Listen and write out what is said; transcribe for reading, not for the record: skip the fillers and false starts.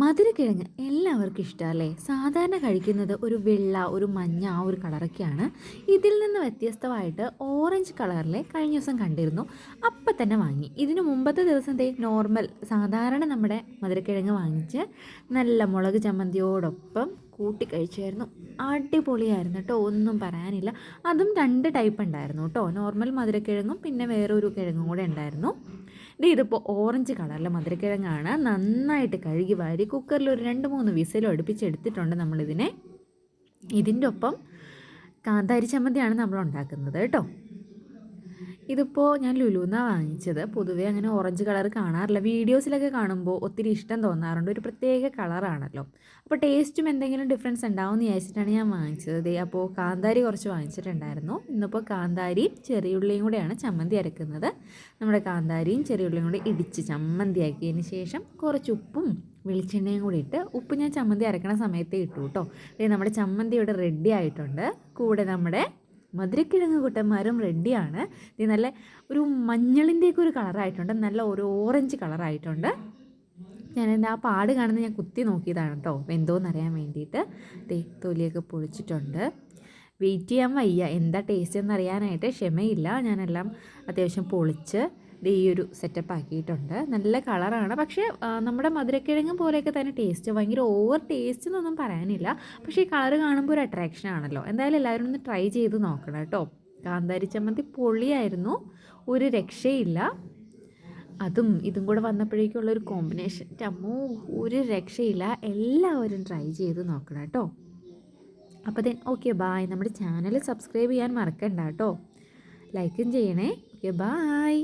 മധുരക്കിഴങ്ങ് എല്ലാവർക്കും ഇഷ്ടമല്ലേ? സാധാരണ കഴിക്കുന്നത് ഒരു വെള്ള, ഒരു മഞ്ഞ ആ ഒരു കളറൊക്കെയാണ്. ഇതിൽ നിന്ന് വ്യത്യസ്തമായിട്ട് ഓറഞ്ച് കളറിലെ കഴിഞ്ഞ ദിവസം കണ്ടിരുന്നു. അപ്പം തന്നെ വാങ്ങി. ഇതിന് മുമ്പത്തെ ദിവസം നോർമൽ സാധാരണ നമ്മുടെ മധുരക്കിഴങ്ങ് വാങ്ങിച്ച് നല്ല മുളക് ചമ്മന്തിയോടൊപ്പം കൂട്ടി കഴിച്ചായിരുന്നു. അടിപൊളിയായിരുന്നു കേട്ടോ, ഒന്നും പറയാനില്ല. അതും 2 ടൈപ്പ് ഉണ്ടായിരുന്നു കേട്ടോ, നോർമൽ മധുരക്കിഴങ്ങും പിന്നെ വേറൊരു കിഴങ്ങും കൂടെ ഉണ്ടായിരുന്നു. ഇതിപ്പോൾ ഓറഞ്ച് കളറിലെ മധുരക്കിഴങ്ങാണ്. നന്നായിട്ട് കഴുകി വാരി കുക്കറിൽ ഒരു 2-3 വിസിലും അടുപ്പിച്ചെടുത്തിട്ടുണ്ട് നമ്മളിതിനെ. ഇതിൻ്റെ ഒപ്പം കാന്താരി ചമ്മന്തിയാണ് നമ്മൾ ഉണ്ടാക്കുന്നത് കേട്ടോ. ഇതിപ്പോൾ ഞാൻ ലുലുന്നാണ് വാങ്ങിച്ചത്. പൊതുവേ അങ്ങനെ ഓറഞ്ച് കളർ കാണാറില്ല, വീഡിയോസിലൊക്കെ കാണുമ്പോൾ ഒത്തിരി ഇഷ്ടം തോന്നാറുണ്ട്. ഒരു പ്രത്യേക കളറാണല്ലോ, അപ്പോൾ ടേസ്റ്റും എന്തെങ്കിലും ഡിഫറൻസ് ഉണ്ടാവും എന്ന് വിചാരിച്ചിട്ടാണ് ഞാൻ വാങ്ങിച്ചത്. അപ്പോൾ കാന്താരി കുറച്ച് വാങ്ങിച്ചിട്ടുണ്ടായിരുന്നു. ഇന്നിപ്പോൾ കാന്താരിയും ചെറിയുള്ളിയും കൂടെയാണ് ചമ്മന്തി അരക്കുന്നത്. നമ്മുടെ കാന്താരിയും ചെറിയുള്ളിയും കൂടി ഇടിച്ച് ചമ്മന്തിയാക്കിയതിന് ശേഷം കുറച്ച് ഉപ്പും വെളിച്ചെണ്ണയും കൂടി ഇട്ട്, ഉപ്പ് ഞാൻ ചമ്മന്തി അരക്കണ സമയത്തേ ഇട്ടു കേട്ടോ. നമ്മുടെ ചമ്മന്തി ഇവിടെ റെഡി ആയിട്ടുണ്ട്. കൂടെ നമ്മുടെ മധുരക്കിഴങ്ങ് കുട്ടന്മാരും റെഡിയാണ്. ഇത് നല്ല ഒരു മഞ്ഞളിൻ്റെയൊക്കെ ഒരു കളറായിട്ടുണ്ട്, നല്ല ഒരു ഓറഞ്ച് കളറായിട്ടുണ്ട്. ഞാനെൻ്റെ ആ പാട് കാണുന്നത് ഞാൻ കുത്തി നോക്കിയതാണ് കേട്ടോ, എന്തോന്നറിയാൻ വേണ്ടിയിട്ട്. തൊലിയൊക്കെ പൊളിച്ചിട്ടുണ്ട്. വെയിറ്റ് ചെയ്യാൻ വയ്യ, എന്താ ടേസ്റ്റ് എന്നറിയാനായിട്ട് ക്ഷമയില്ല. ഞാനെല്ലാം അത്യാവശ്യം പൊളിച്ച് ഈ ഒരു സെറ്റപ്പ് ആക്കിയിട്ടുണ്ട്. നല്ല കളറാണ്, പക്ഷേ നമ്മുടെ മധുരക്കിഴങ്ങ് പോലെയൊക്കെ തന്നെ ടേസ്റ്റ്, ഭയങ്കര ഓവർ ടേസ്റ്റ് എന്നൊന്നും പറയാനില്ല. പക്ഷേ ഈ കളറ് കാണുമ്പോൾ ഒരു അട്രാക്ഷൻ ആണല്ലോ. എന്തായാലും എല്ലാവരും ഒന്ന് ട്രൈ ചെയ്ത് നോക്കണം കേട്ടോ. കാന്താരി ചമ്മന്തി പൊളിയായിരുന്നു, ഒരു രക്ഷയില്ല. അതും ഇതും കൂടെ വന്നപ്പോഴേക്കുള്ളൊരു കോമ്പിനേഷൻ, അമ്മോ ഒരു രക്ഷയില്ല. എല്ലാവരും ട്രൈ ചെയ്ത് നോക്കണം കേട്ടോ. അപ്പോൾ ഓക്കെ ബായ്. നമ്മുടെ ചാനൽ സബ്സ്ക്രൈബ് ചെയ്യാൻ മറക്കണ്ട കേട്ടോ, ലൈക്കും ചെയ്യണേ. Okay bye.